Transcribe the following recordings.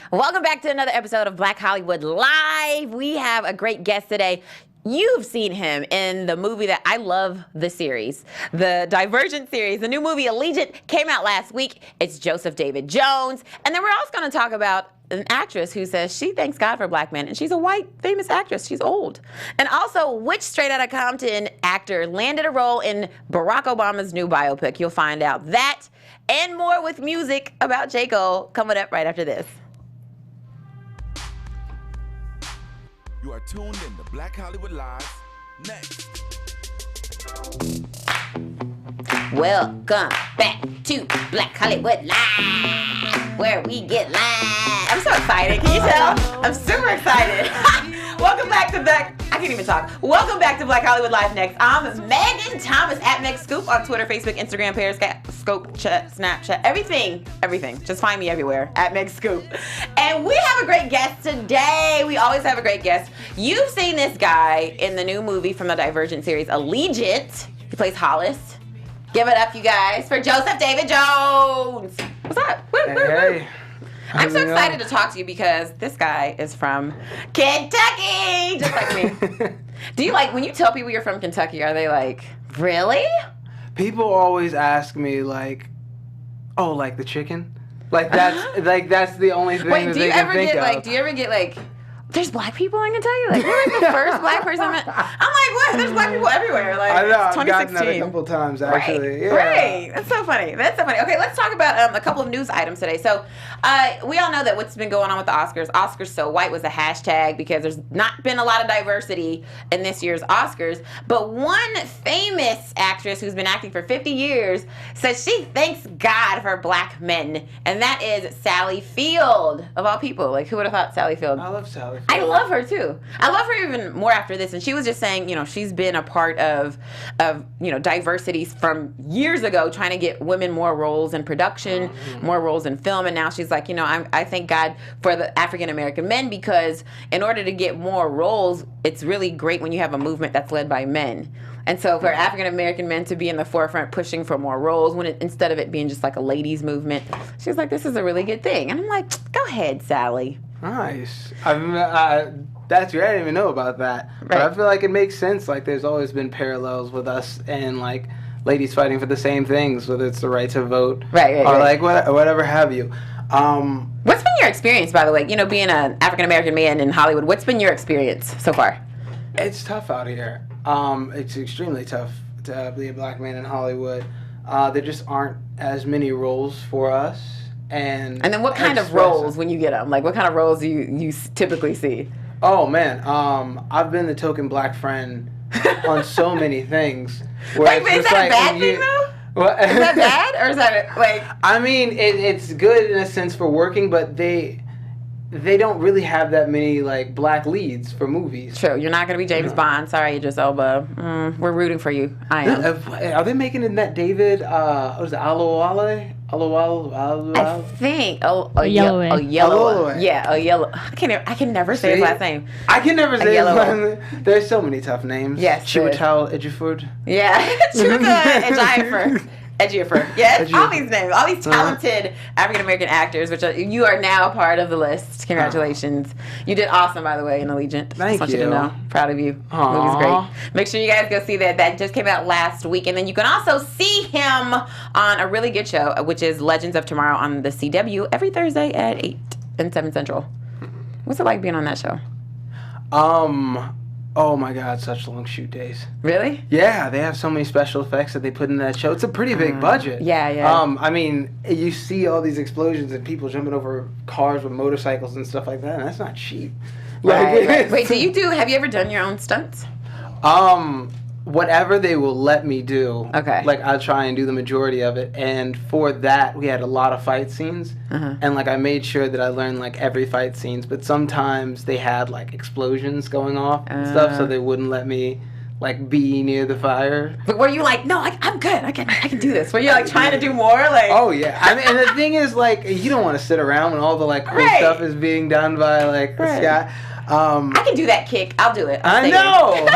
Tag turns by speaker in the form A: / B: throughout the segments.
A: Welcome back to another episode of Black Hollywood Live. We have a great guest today. You've seen him in the movie that I love, the series, the Divergent Series. The new movie Allegiant came out last week. It's Joseph David Jones. And then we're also going to talk about an actress who says she thanks God for black men, and she's a white famous actress. She's old. And also, which Straight Outta Compton actor landed a role in Barack Obama's new biopic? You'll find out that and more with music about J. Cole coming up right after this.
B: You are tuned in to Black Hollywood Live Next.
A: Welcome back to Black Hollywood Live, where we get live. I'm so excited. Can you tell? I'm super excited. Welcome back to I can't even talk. Welcome back to Black Hollywood Live Next. I'm Megan Thomas at Next Scoop on Twitter, Facebook, Instagram, Periscope, Snapchat, everything. Just find me everywhere at Next Scoop. And we have a great guest today. We always have a great guest. You've seen this guy in the new movie from the Divergent series, Allegiant. He plays Hollis. Give it up, you guys, for Joseph David Jones. What's up? Woo, woo,
C: Hey.
A: woo. I'm so excited to talk to you because this guy is from Kentucky, just like me. Do you when you tell people you're from Kentucky, are they like, really?
C: People always ask me oh, like the chicken? That's the only thing that they can think of.
A: Do you ever get there's black people in Kentucky? You're the first black person I met. I'm like, what? There's black people everywhere.
C: I know,
A: it's 2016.
C: I've gotten that a couple times, actually.
A: Right,
C: Yeah.
A: right. That's so funny. Okay, let's talk about a couple of news items today. So, we all know that what's been going on with the Oscars. Oscars So White was a hashtag because there's not been a lot of diversity in this year's Oscars. But one famous actress who's been acting for 50 years says she thanks God for black men. And that is Sally Field, of all people. Who would have thought Sally Field?
C: I love Sally Field.
A: I love her too. I love her even more after this. And she was just saying, she's been a part of diversity from years ago, trying to get women more roles in production, more roles in film. And now she's like, I thank God for the African American men, because in order to get more roles, it's really great when you have a movement that's led by men. And so for African American men to be in the forefront pushing for more roles, instead of it being just like a ladies movement, she's like, this is a really good thing. And I'm like, go ahead, Sally.
C: Nice. That's great. I didn't even know about that.
A: Right.
C: But I feel like it makes sense. There's always been parallels with us and ladies fighting for the same things, whether it's the right to vote,
A: right,
C: or whatever have you.
A: What's been your experience, by the way? Being an African American man in Hollywood, what's been your experience so far?
C: It's tough out here. It's extremely tough to be a black man in Hollywood. There just aren't as many roles for us. And
A: then what kind of roles when you get them? What kind of roles do you typically see?
C: Oh, man. I've been the token black friend on so many things.
A: Wait, but is that a bad thing, though?
C: What?
A: Is that bad? Or is that,
C: I mean, it's good in a sense for working, but they don't really have that many, black leads for movies.
A: True. You're not going to be James Bond. Sorry, Idris Elba. We're rooting for you. I am.
C: Are they making it that David, what is it, Alawale?
A: I think.
D: Yellow.
A: Yeah, Yellow. I can never say his last name.
C: I can never say his last name. There's so many tough names.
A: Yes.
C: Chiwetel Ejiofor.
A: Yeah. Chiwetel Ejiofor. Yes. All these names. All these talented African American actors, which you are now a part of the list. Congratulations. You did awesome, by the way, in Allegiant.
C: Thank
A: Just want
C: you.
A: you to know. Proud of you.
C: Aww.
A: Movie's great. Make sure you guys go see that. That just came out last week. And then you can also see him on a really good show, which is Legends of Tomorrow on the CW every Thursday at 8 and 7 Central. What's it like being on that show?
C: Oh my God, such long shoot days.
A: Really?
C: Yeah, they have so many special effects that they put in that show. It's a pretty big budget.
A: Yeah.
C: I mean, you see all these explosions and people jumping over cars with motorcycles and stuff like that, and that's not cheap.
A: Right. Wait, have you ever done your own stunts?
C: Whatever they will let me do.
A: Okay.
C: I'll try and do the majority of it. And for that, we had a lot of fight scenes. And, I made sure that I learned, every fight scenes. But sometimes they had, explosions going off and stuff, so they wouldn't let me, be near the fire.
A: But were you no, I'm good. I can do this. Were you, trying to do more?
C: Oh, yeah. I mean, and the thing is, you don't want to sit around when all the, cool stuff is being done by, Scott.
A: I can do that kick. I'll do it.
C: I know.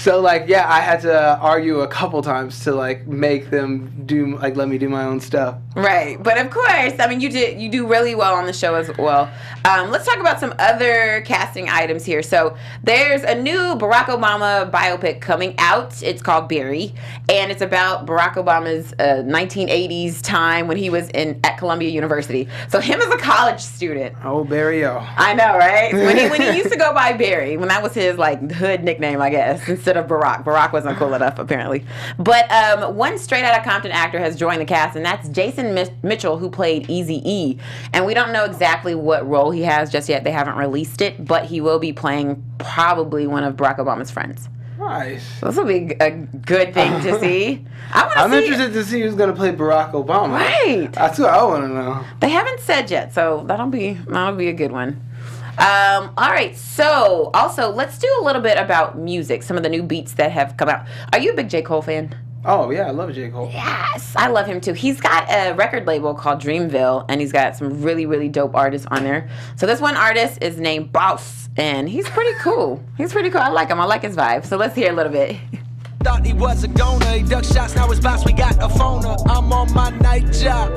C: So, like, yeah, I had to argue a couple times to, like, make them let me do my own stuff.
A: Right. But, of course, I mean, you do really well on the show as well. Let's talk about some other casting items here. So, there's a new Barack Obama biopic coming out. It's called Barry, and it's about Barack Obama's 1980s time when he was at Columbia University. So, him as a college student.
C: Oh, Barry, oh.
A: I know, right? When he used to go by Barry, when that was his, like, hood nickname, I guess, instead of Barack. Barack wasn't cool enough, apparently. But one straight-outta Compton actor has joined the cast, and that's Jason Mitchell, who played Eazy-E. And we don't know exactly what role he has just yet. They haven't released it, but he will be playing probably one of Barack Obama's friends.
C: Nice.
A: So this will be a good thing to see.
C: I'm interested to see who's going to play Barack Obama.
A: Right.
C: That's what I want to know.
A: They haven't said yet, so that'll be a good one. All right, so also let's do a little bit about music, some of the new beats that have come out. Are you a big J. Cole fan?
C: Oh, yeah, I love J. Cole.
A: Yes, I love him too. He's got a record label called Dreamville, and he's got some really, really dope artists on there. So this one artist is named Boss, and he's pretty cool. I like him. I like his vibe. So let's hear a little bit.
D: Thought he was a goner, he ducked shots, now his boss, we got a phoner. I'm on my night job.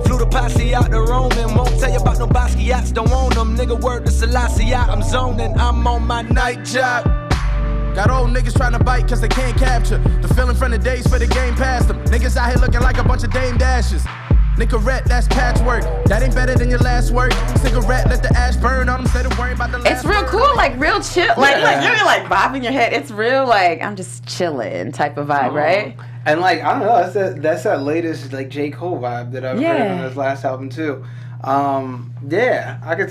D: Flew the posse out to Roman, won't tell you about no Basquiat's, don't own them. Nigga, word to Selassie, I'm zoning, I'm on my night job. Got old niggas trying to bite cause they can't capture the feeling from the days for the game past them. Niggas out here looking like a bunch of Dame Dashes. Nicorette, that's patchwork. That ain't better than your last work. Cigarette, let the ash burn on them. Instead of worrying about the last
A: It's real cool, like real chill. Like you're like bobbing your head. It's real like I'm just chilling type of vibe, right?
C: And like I don't know, that's that latest like J. Cole vibe that I've heard on his last album too. Yeah, I can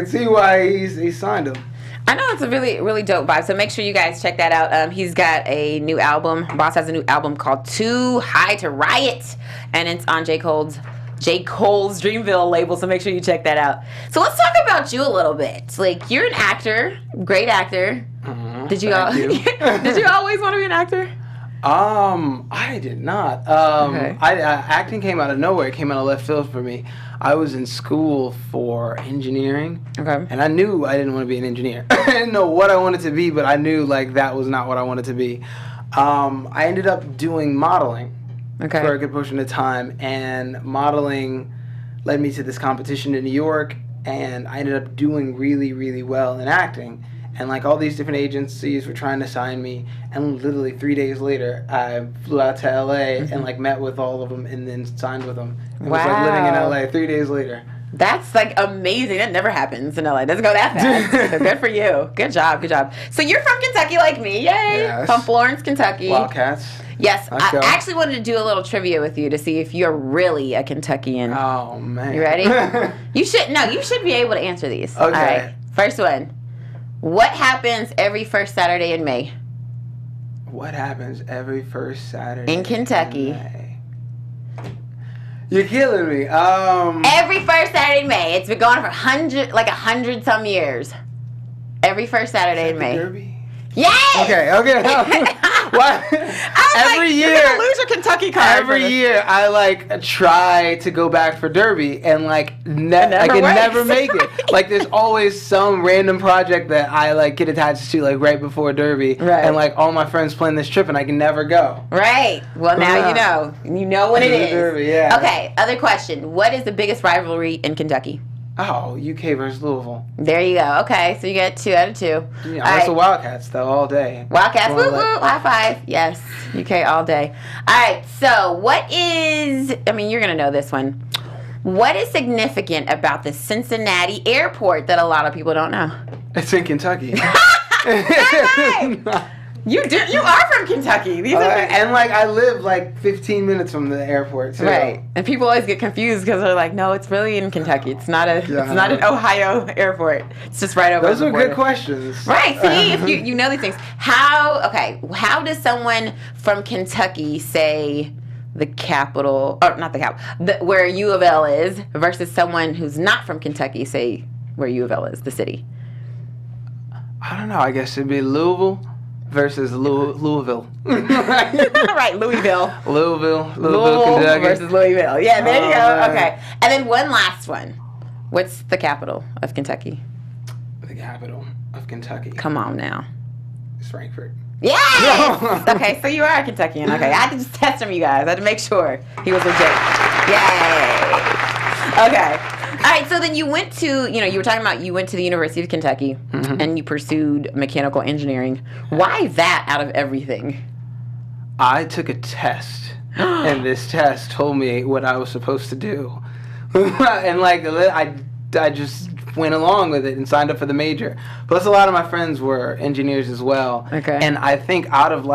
C: see why he signed him.
A: I know it's a really, really dope vibe. So make sure you guys check that out. He's got a new album. Boss has a new album called Too High to Riot, and it's on J. Cole's Dreamville label. So make sure you check that out. So let's talk about you a little bit. Like you're an actor, great actor. Did you always want to be an actor?
C: I did not.
A: Okay.
C: Acting came out of nowhere. It came out of left field for me. I was in school for engineering. Okay. And I knew I didn't want to be an engineer. I didn't know what I wanted to be, but I knew like that was not what I wanted to be. I ended up doing modeling for a good portion of time, and modeling led me to this competition in New York, and I ended up doing really, really well in acting. And like all these different agencies were trying to sign me, and literally 3 days later, I flew out to LA and like met with all of them, and then signed with them. It was like living in LA 3 days later.
A: That's like amazing. That never happens in LA. It doesn't go that fast. So good for you. Good job. Good job. So you're from Kentucky like me. Yay. Yes. From Florence, Kentucky.
C: Wildcats.
A: Yes. I actually wanted to do a little trivia with you to see if you're really a Kentuckian.
C: Oh, man.
A: You ready? You should be able to answer these.
C: Okay.
A: All right. First one. What happens every first Saturday in May?
C: What happens every first Saturday
A: in Kentucky?
C: In May? You're killing me.
A: Every first Saturday in May. It's been going for 100 some years. Every first Saturday in May.
C: Derby?
A: Yes!
C: Okay. What? Every year,
A: you're gonna lose your Kentucky card.
C: Every year, I like try to go back for Derby, and like I can never make it. Like there's always some random project that I like get attached to like right before Derby, and like all my friends plan this trip, and I can never go.
A: Right. Well, now you know what it is.
C: Derby, yeah.
A: Okay. Other question: what is the biggest rivalry in Kentucky?
C: Oh, UK versus Louisville.
A: There you go. Okay, so you get 2 out of 2.
C: Yeah, that's the Wildcats though, all day.
A: Wildcats, woo woo, high five. Yes, UK all day. All right, so what is? I mean, you're gonna know this one. What is significant about the Cincinnati airport that a lot of people don't know?
C: It's in Kentucky.
A: You are from Kentucky.
C: And like I live like 15 minutes from the airport too.
A: Right. And people always get confused because they're like, no, it's really in Kentucky. It's not an Ohio airport. It's just right over.
C: Those
A: the
C: are
A: border.
C: Good questions.
A: Right. See, if you know these things. How does someone from Kentucky say the capital, or not the capital, where U of L is, versus someone who's not from Kentucky say where U of L is, the city?
C: I don't know. I guess it'd be Louisville versus Louisville.
A: Right, Louisville,
C: Kentucky
A: versus Louisville. Yeah, there you go. Man. Okay, and then one last one. What's the capital of Kentucky?
C: The capital of Kentucky.
A: Come on now.
C: is Frankfurt.
A: Yes! Okay, so you are a Kentuckian. Okay, I had to just test him, you guys. I had to make sure he was legit. Yay! Okay. All right, so then you went to, you were talking about you went to the University of Kentucky and you pursued mechanical engineering. Why that out of everything?
C: I took a test, and this test told me what I was supposed to do. And, I just went along with it and signed up for the major. Plus, a lot of my friends were engineers as well. Okay. And I think out of,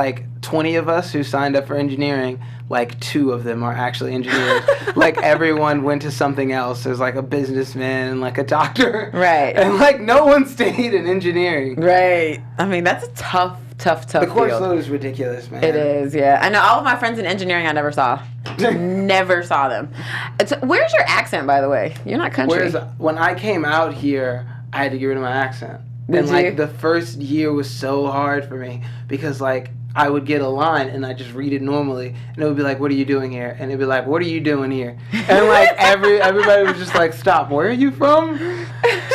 C: 20 of us who signed up for engineering, 2 of them are actually engineers. Everyone went to something else. There's, a businessman and, a doctor. Right. And, no one stayed in engineering.
A: Right. I mean, that's a tough
C: The course
A: field.
C: load is ridiculous, man.
A: It is, yeah. I know all of my friends in engineering I never saw. Never saw them. Where's your accent, by the way? You're not country.
C: When I came out here, I had to get rid of my accent.
A: Did you?
C: The first year was so hard for me because, I would get a line and I just read it normally, and it would be like, "What are you doing here?" And it'd be like, "What are you doing here?" And everybody was just like, "Stop! Where are you from?"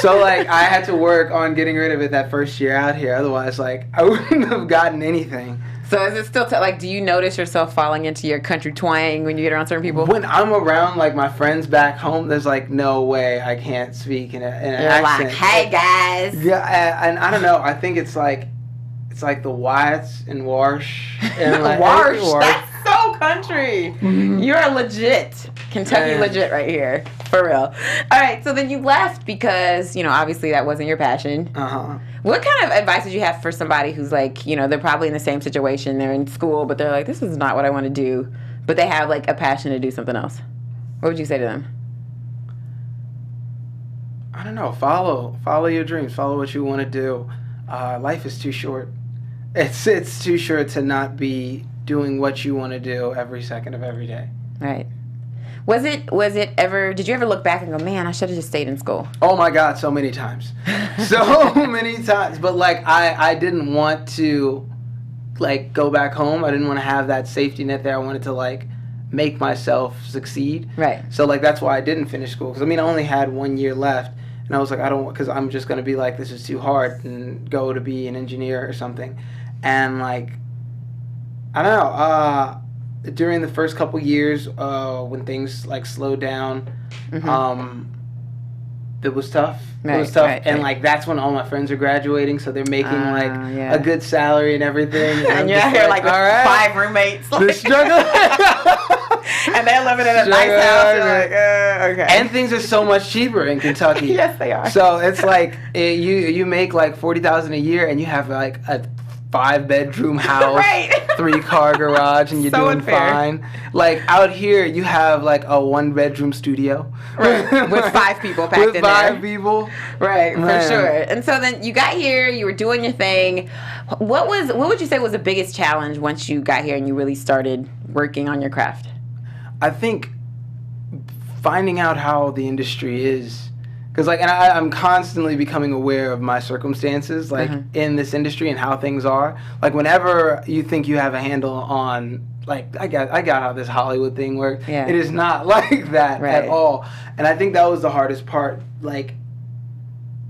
C: So I had to work on getting rid of it that first year out here. Otherwise, I wouldn't have gotten anything.
A: So is it still do you notice yourself falling into your country twang when you get around certain people?
C: When I'm around my friends back home, there's no way I can't speak in an accent.
A: Hey guys.
C: Yeah, and I don't know. I think it's the Wyatts and Warsh. And
A: Warsh, that's so country. You're legit. Kentucky legit right here. For real. All right, so then you left because, obviously that wasn't your passion. Uh-huh. What kind of advice did you have for somebody who's they're probably in the same situation, they're in school, but they're like, this is not what I want to do, but they have a passion to do something else? What would you say to them?
C: I don't know. Follow your dreams. Follow what you want to do. Life is too short. It's too short to not be doing what you want to do every second of every day.
A: Right. Was it ever, did you ever look back and go, man, I should have just stayed in school?
C: Oh my God, so many times. So many times. But I didn't want to go back home. I didn't want to have that safety net there. I wanted to make myself succeed. Right. So that's why I didn't finish school. Because I only had 1 year left. And I was like, because I'm just going to be this is too hard and go to be an engineer or something. And I don't know, during the first couple years, when things slowed down, it was tough. It was tough, and that's when all my friends are graduating, so they're making a good salary and everything.
A: And you're out here with 5 roommates.
C: The struggle.
A: And they're living in a nice house. You're okay.
C: And things are so much cheaper in Kentucky.
A: Yes, they are.
C: So it's you make $40,000 a year, and you have a 5-bedroom house,
A: right.
C: 3-car garage, and you're
A: so
C: doing
A: unfair.
C: Fine. Out here, you have a 1-bedroom studio,
A: right. With 5 people packed in there.
C: With 5 people,
A: right? Man. For sure. And so then you got here, you were doing your thing. What would you say was the biggest challenge once you got here and you really started working on your craft?
C: I think finding out how the industry is. Because, I'm constantly becoming aware of my circumstances, in this industry and how things are. Whenever you think you have a handle on, I got how this Hollywood thing works. Yeah. It is not like that at all. And I think that was the hardest part.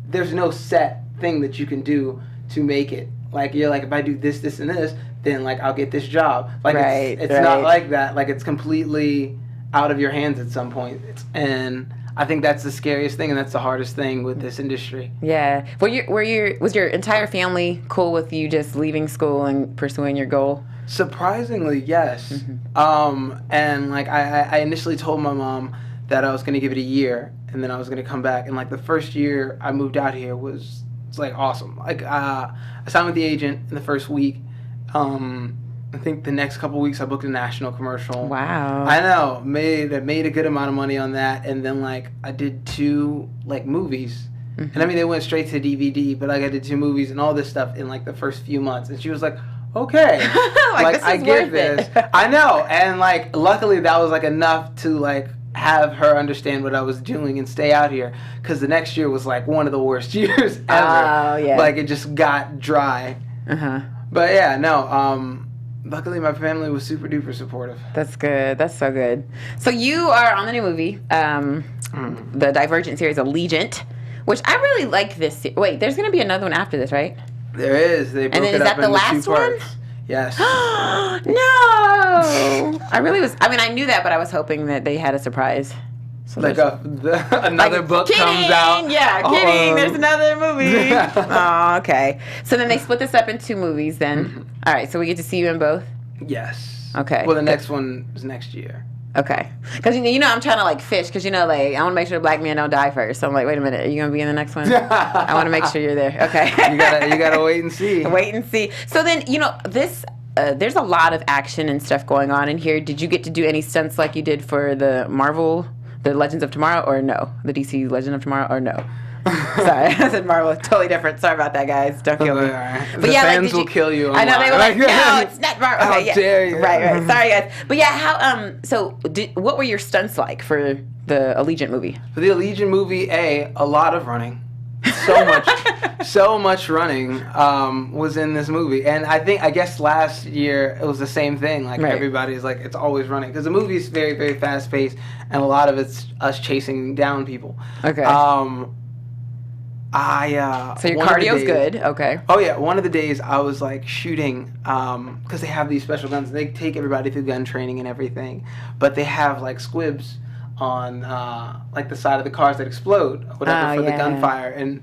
C: There's no set thing that you can do to make it. You're if I do this, this, and this, then, I'll get this job. It's not like that. It's completely out of your hands at some point. And I think that's the scariest thing, and that's the hardest thing with this industry. Yeah.
A: Was your entire family cool with you just leaving school and pursuing your goal?
C: Surprisingly, yes. Mm-hmm. And I initially told my mom that I was going to give it a year, and then I was going to come back. And the first year I moved out here was awesome. I signed with the agent in the first week. I think the next couple weeks I booked a national commercial.
A: Wow.
C: I know. Made a good amount of money on that. And then I did 2 movies. Mm-hmm. And they went straight to DVD, but I did 2 movies and all this stuff in the first few months. And she was like, okay. I get this. I know. And luckily that was enough to have her understand what I was doing and stay out here. Because the next year was one of the worst years ever. Oh, yeah. It just got dry. Uh-huh. But yeah, no. Luckily, my family was super duper supportive.
A: That's good. That's so good. So you are on the new movie, the Divergent Series, Allegiant, which I really like this. Wait, there's going to be another one after this, right?
C: There is. They broke
A: then
C: it
A: is
C: up
A: that the
C: into
A: last
C: 2
A: one?
C: parts. Yes.
A: No! I really was. I mean, I knew that, but I was hoping that they had a surprise. So
C: Like another book
A: kidding,
C: comes out.
A: Yeah, kidding. There's another movie. Oh, okay. So then they split this up in 2 movies then. All right, so we get to see you in both?
C: Yes.
A: Okay.
C: Well, the next one is next year.
A: Okay. Because, you know, I'm trying to, like, fish. Because, you know, like, I want to make sure the black man don't die first. So I'm like, wait a minute. Are you going to be in the next one? I want to make sure you're there. Okay.
C: You gotta wait and see.
A: Wait and see. So then, you know, this... there's a lot of action and stuff going on in here. Did you get to do any stunts like you did for the Marvel, the Legends of Tomorrow, or no? The DC Legend of Tomorrow, or no? Sorry, I said Marvel. Totally different. Sorry about that, guys. Don't kill me.
C: Right.
A: But
C: the
A: yeah,
C: fans
A: like,
C: will kill you.
A: I know they were like, no, it's not Marvel. Okay,
C: How dare you?
A: Right. Sorry, guys. But yeah, how? So, what were your stunts like for the Allegiant movie?
C: For the Allegiant movie, a lot of running. So much running was in this movie, and I guess last year it was the same thing. Like everybody's like, it's always running because the movie's very, very fast paced, and a lot of it's us chasing down people.
A: Okay. So your cardio's good. Okay.
C: Oh yeah, one of the days I was like shooting because they have these special guns. They take everybody through gun training and everything, but they have like squibs on like the side of the cars that explode, whatever, for the gunfire, and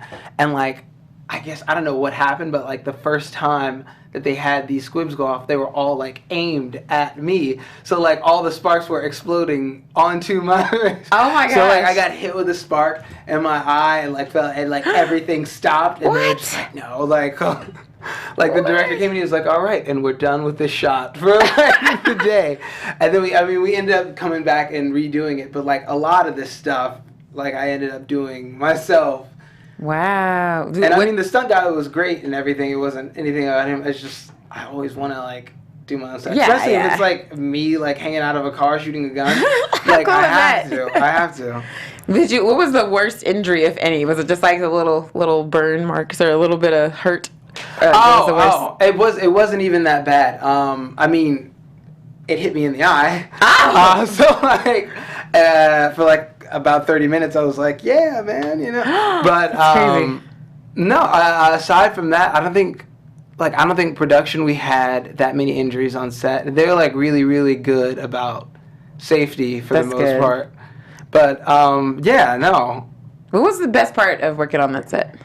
C: like I guess I don't know what happened, but like the first time that they had these squibs go off, they were all like aimed at me, so like all the sparks were exploding onto my
A: Oh my gosh.
C: So like I got hit with a spark in my eye and like felt, and like everything stopped, and
A: What?
C: they were just like, no, like like the director came and he was like, all right, and we're done with this shot for like the day. And then we ended up coming back and redoing it, but like a lot of this stuff like I ended up doing myself.
A: Wow.
C: And I mean the stunt guy was great and everything. It wasn't anything about him. It's just I always want to like do my own stuff.
A: Yeah,
C: especially
A: yeah.
C: if it's like me like hanging out of a car shooting a gun. Like
A: cool
C: I
A: is
C: have
A: that?
C: to. I have to.
A: What was the worst injury, if any? Was it just like the little burn marks or a little bit of hurt?
C: It wasn't even that bad. I mean, it hit me in the eye.
A: Oh.
C: So like, for like about 30 minutes, I was like, yeah, man, you know. But no, aside from that, I don't think production we had that many injuries on set. They're like really, really good about safety for the most part. But yeah, no.
A: What was the best part of working on that set?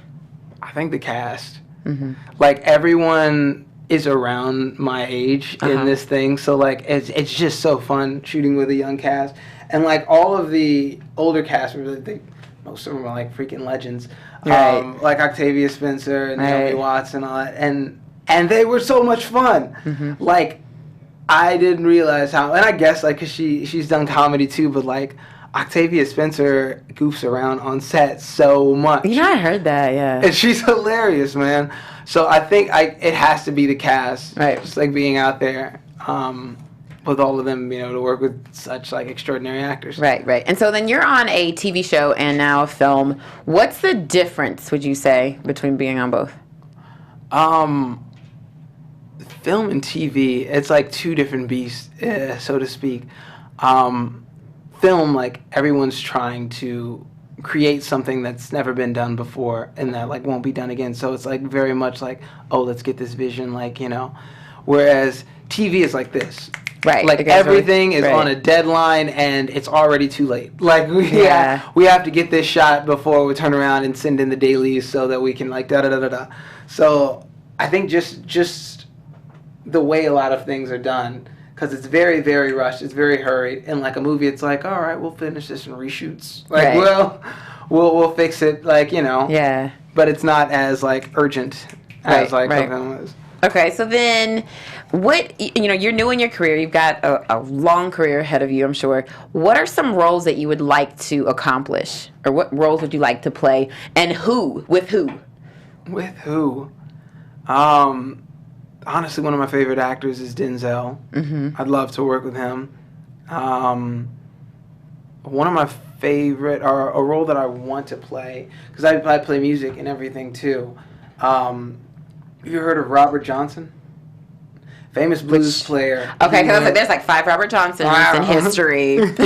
C: I think the cast. Mm-hmm. Like everyone is around my age in this thing, so like it's just so fun shooting with a young cast, and like all of the older cast, most of them are like freaking legends, like Octavia Spencer and Naomi Watts and all that, and they were so much fun. Mm-hmm. Like I didn't realize how, and I guess like 'cause she's done comedy too, but like Octavia Spencer goofs around on set so much.
A: You know, I heard that, yeah.
C: And she's hilarious, man. So I think it has to be the cast.
A: Right.
C: Just like being out there with all of them, you know, to work with such like extraordinary actors.
A: Right. And so then you're on a TV show and now a film. What's the difference, would you say, between being on both?
C: Film and TV, it's like two different beasts, so to speak. Film, like everyone's trying to create something that's never been done before and that like won't be done again, so it's like very much like, oh, let's get this vision, like, you know, whereas TV is like this,
A: right?
C: Like everything is on a deadline and it's already too late, like we have to get this shot before we turn around and send in the dailies so that we can like da. So I think just the way a lot of things are done, because it's very, very rushed. It's very hurried. And like a movie, it's like, all right, we'll finish this in reshoots. Like, we'll fix it. Like, you know.
A: Yeah.
C: But it's not as like urgent as like something was.
A: Okay, so then, what, you know, you're new in your career. You've got a long career ahead of you, I'm sure. What are some roles that you would like to accomplish, or what roles would you like to play, and who? With who?
C: With who? Honestly, one of my favorite actors is Denzel. Mm-hmm. I'd love to work with him. One of my favorite, or a role that I want to play, because I play music and everything too. Have you heard of Robert Johnson? Famous blues player.
A: Okay, because I was like, there's like 5 Robert Johnsons in history. Okay,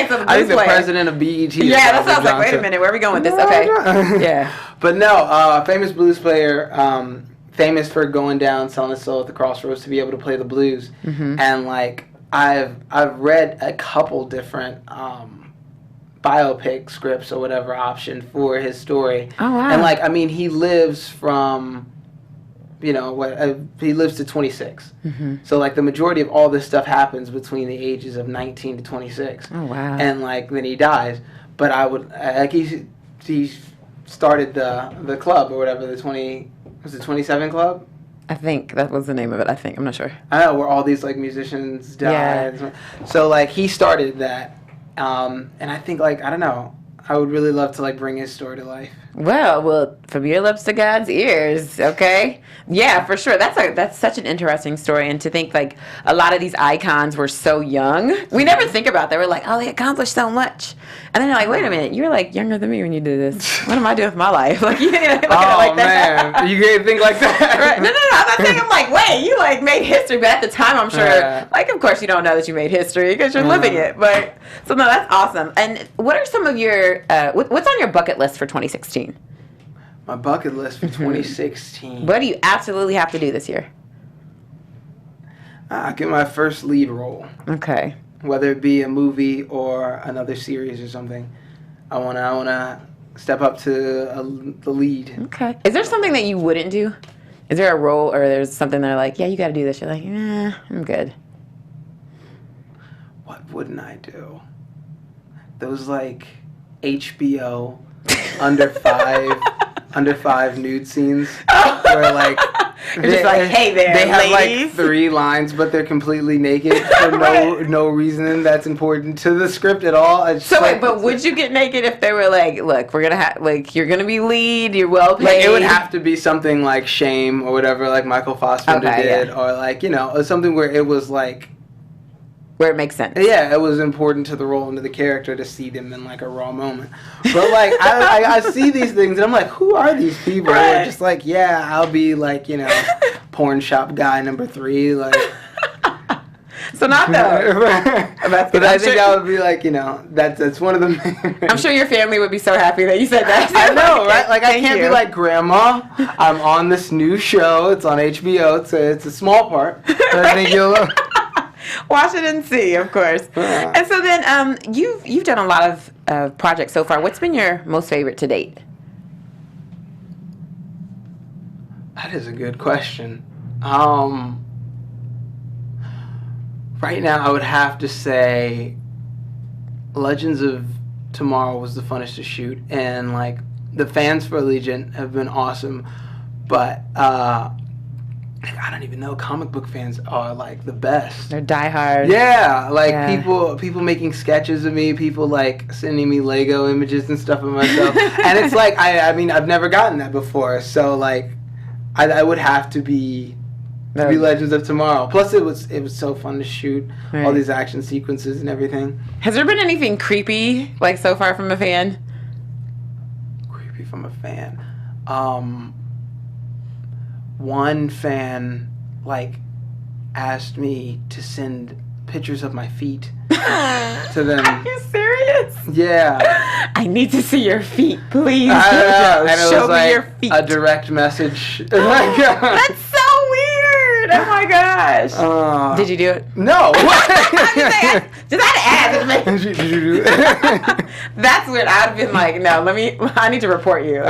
A: so the
C: I think the
A: player.
C: president of BET.
A: Yeah, that's what I was like, wait a minute, where are we going with this? Okay. Yeah.
C: But no, famous blues player, famous for going down, selling his soul at the crossroads to be able to play the blues. And like I've read a couple different biopic scripts or whatever option for his story.
A: Oh wow!
C: And like, I mean, he lives from, he lives to 26. So like the majority of all this stuff happens between the ages of 19 to 26.
A: Oh wow!
C: And like then he dies. But I would like he started the club or whatever, the 27 Club?
A: I think that was the name of it. I'm not sure.
C: I know, where all these like musicians died. Yeah. So like he started that, and I think like, I don't know, I would really love to like bring his story to life.
A: Well, from your lips to God's ears, okay? Yeah, for sure. That's such an interesting story, and to think like a lot of these icons were so young. We never think about that. We're like, oh, they accomplished so much, and then you're like, wait a minute, you're like younger than me when you did this. What am I doing with my life? Like, you didn't look at it like that.
C: Man, you can't think like that.
A: Right? No. I'm not saying I'm like, wait, you like made history, but at the time, I'm sure, like, of course, you don't know that you made history because you're living it. But so no, that's awesome. And what are some of your what's on your bucket list for 2016?
C: My bucket list for 2016.
A: What do you absolutely have to do this year?
C: Get my first lead role.
A: Okay.
C: Whether it be a movie or another series or something, I wanna step up to the lead.
A: Okay. Is there something that you wouldn't do? Is there a role or there's something they're like, yeah, you got to do this? You're like, I'm good.
C: What wouldn't I do? Those like HBO under five nude scenes where like
A: you're just like, hey there,
C: they have
A: ladies.
C: like 3 lines, but they're completely naked for no reason that's important to the script at all.
A: So wait, but would you get naked if they were like, look, we're gonna have like you're gonna be lead, you're well paid?
C: Like it would have to be something like Shame or whatever, like Michael Fassbender did, or like something where it was like.
A: Where it makes sense.
C: Yeah, it was important to the role and to the character to see them in like a raw moment. But like I see these things and I'm like, who are these people?
A: Right.
C: They're just like, yeah, I'll be like, porn shop guy number 3, like.
A: So not that.
C: But I think that would be like, that's one of the main.
A: I'm sure your family would be so happy that you said that.
C: I know, right? Like I can't be like, Grandma, I'm on this new show. It's on HBO. It's a small part. But I think you'll.
A: Watch it and see, of course. And so then, you've done a lot of projects so far. What's been your most favorite to date?
C: That is a good question. Right now, I would have to say Legends of Tomorrow was the funnest to shoot, and like the fans for Allegiant have been awesome, but I don't even know. Comic book fans are like the best.
A: They're diehard.
C: Yeah, like people making sketches of me, people like sending me Lego images and stuff of myself, and it's like I mean I've never gotten that before, so like I would have to be Legends of Tomorrow. Plus it was so fun to shoot all these action sequences and everything.
A: Has there been anything creepy like so far from a fan?
C: Creepy from a fan. One fan like asked me to send pictures of my feet to them.
A: Are you serious?
C: Yeah.
A: I need to see your feet, please.
C: I don't know. And it
A: Show
C: was
A: me
C: like
A: your feet.
C: a direct message.
A: That's so weird. Oh my gosh. Did you do it?
C: No.
A: Did that add?
C: Did you do it?
A: That's weird. I'd have been like, no, I need to report you.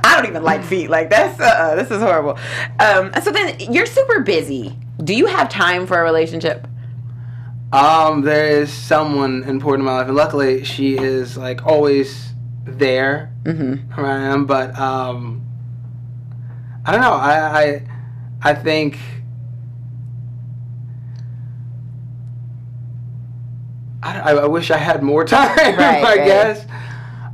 A: I don't even like feet. Like this is horrible. So then you're super busy. Do you have time for a relationship?
C: There is someone important in my life, and luckily she is like always there where I am. But I don't know. I think I wish I had more time. I guess.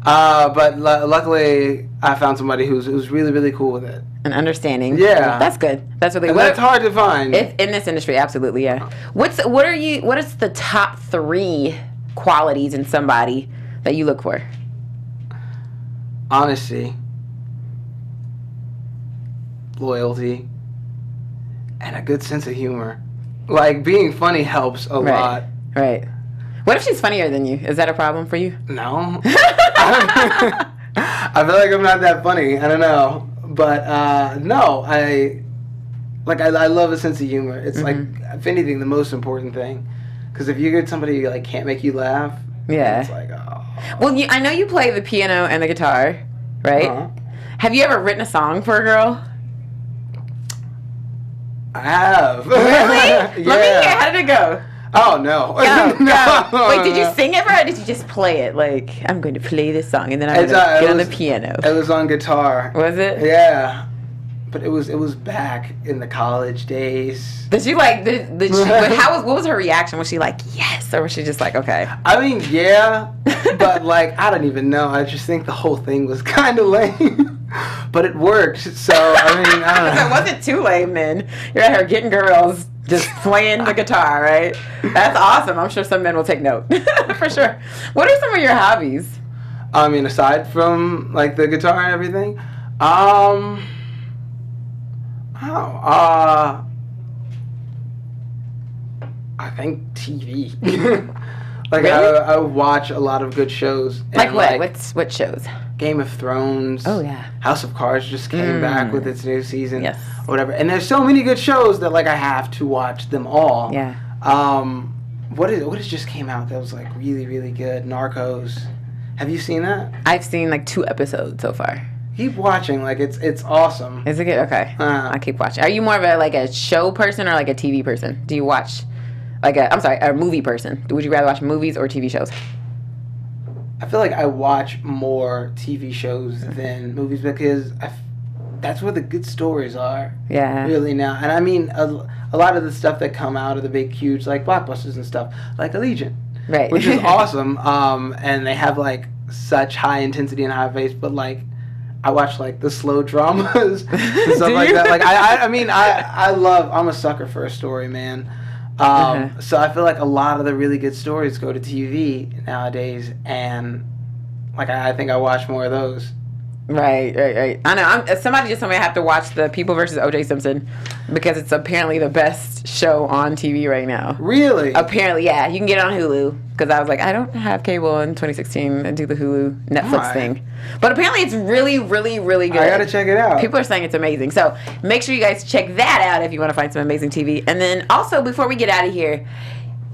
C: But luckily I found somebody who's really, really cool with it.
A: And understanding.
C: Yeah.
A: That's good. That's really good.
C: That's hard to find.
A: In this industry, absolutely, yeah. What is the top 3 qualities in somebody that you look for?
C: Honesty, loyalty, and a good sense of humor. Like being funny helps a lot.
A: Right. What if she's funnier than you? Is that a problem for you?
C: No. I feel like I'm not that funny. I don't know. But no, I love a sense of humor. It's like, if anything, the most important thing. Because if you get somebody who like can't make you laugh, it's like, oh.
A: Well, I know you play the piano and the guitar, right? Uh-huh. Have you ever written a song for a girl?
C: I have.
A: Really? Yeah. Let me hear. How did it go?
C: Oh, no.
A: No. Wait, did you sing it or did you just play it? Like, I'm going to play this song and then I'm going to get on the piano.
C: It was on guitar.
A: Was it?
C: Yeah. But it was back in the college days.
A: Did she like, what was her reaction? Was she like, yes? Or was she just like, okay?
C: I mean, yeah. But like, I don't even know. I just think the whole thing was kind of lame. But it worked. So, I mean, I don't know.
A: It wasn't too lame then. You're out here getting girls just playing the guitar, right? That's awesome. I'm sure some men will take note. For sure. What are some of your hobbies?
C: I mean, aside from like the guitar and everything, I think TV. Like, really? I watch a lot of good shows.
A: Like what? What shows?
C: Game of Thrones.
A: Oh, yeah.
C: House of Cards just came back with its new season.
A: Yes.
C: Or whatever. And there's so many good shows that, like, I have to watch them all.
A: Yeah.
C: What has just came out that was, like, really, really good? Narcos. Have you seen that?
A: I've seen, like, 2 episodes so far.
C: Keep watching. Like, it's awesome.
A: Is it good? Okay. I'll keep watching. Are you more of a show person or, like, a TV person? Do you watch... a movie person. Would you rather watch movies or TV shows?
C: I feel like I watch more TV shows than movies because that's where the good stories are.
A: Yeah.
C: Really now. And I mean, a lot of the stuff that come out of the big, huge, like, blockbusters and stuff, like Allegiant.
A: Right.
C: Which is awesome. And they have, like, such high intensity and high pace, but, like, I watch, like, the slow dramas and stuff like that. Like, I'm a sucker for a story, man. So I feel like a lot of the really good stories go to TV nowadays, and like I think I watch more of those.
A: Right. I know. Somebody just told me I have to watch the People vs. O.J. Simpson because it's apparently the best show on TV right now.
C: Really?
A: Apparently, yeah. You can get it on Hulu because I was like, I don't have cable in 2016 and do the Hulu Netflix thing. But apparently it's really, really, really good.
C: I gotta check it out.
A: People are saying it's amazing. So make sure you guys check that out if you want to find some amazing TV. And then also, before we get out of here,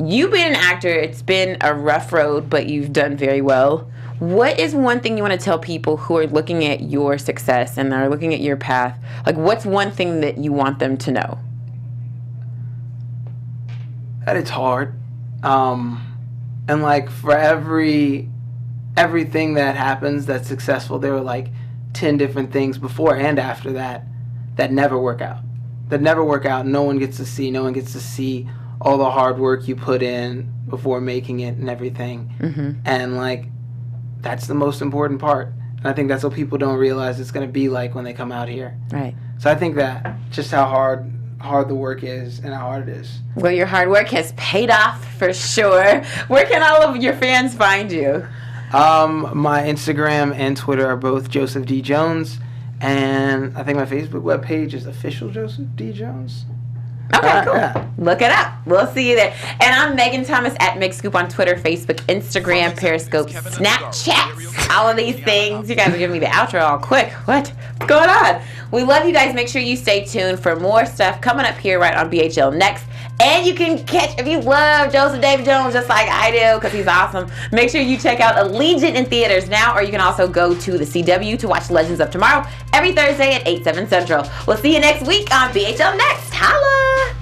A: you've been an actor. It's been a rough road, but you've done very well. What is one thing you want to tell people who are looking at your success and are looking at your path? Like, what's one thing that you want them to know?
C: That it's hard. And, like, for everything that happens that's successful, there are, like, 10 different things before and after that never work out. No one gets to see all the hard work you put in before making it and everything. Mm-hmm. And, like, that's the most important part. And I think that's what people don't realize it's going to be like when they come out here.
A: Right.
C: So I think that just how hard the work is and how hard it is.
A: Well, your hard work has paid off for sure. Where can all of your fans find you?
C: My Instagram and Twitter are both Joseph D. Jones. And I think my Facebook webpage is official Joseph D. Jones.
A: Okay, cool. Yeah. Look it up. We'll see you there. And I'm Megan Thomas at Meg Scoop on Twitter, Facebook, Instagram, Periscope, Snapchat, all of these things. You guys are giving me the outro all quick. What's going on? We love you guys. Make sure you stay tuned for more stuff coming up here right on BHL Next. And you can catch, if you love Joseph David Jones just like I do, because he's awesome, make sure you check out Allegiant in theaters now, or you can also go to the CW to watch Legends of Tomorrow every Thursday at 8, 7 Central. We'll see you next week on BHL Next. Holla!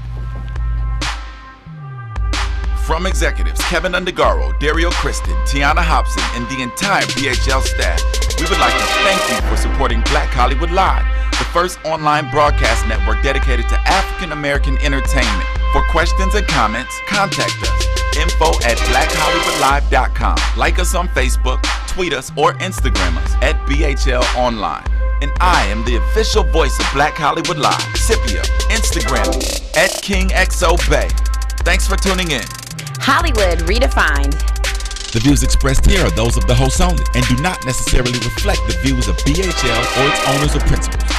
B: From executives Keven Undergaro, Dario Kristen, Tiana Hobson, and the entire BHL staff, we would like to thank you for supporting Black Hollywood Live, the first online broadcast network dedicated to African American entertainment. For questions and comments, contact us. info@blackhollywoodlive.com. Like us on Facebook, tweet us, or Instagram us at BHL Online. And I am the official voice of Black Hollywood Live, Scipio, Instagram at KingXOBay. Thanks for tuning in.
A: Hollywood Redefined.
E: The views expressed here are those of the hosts only and do not necessarily reflect the views of BHL or its owners or principals.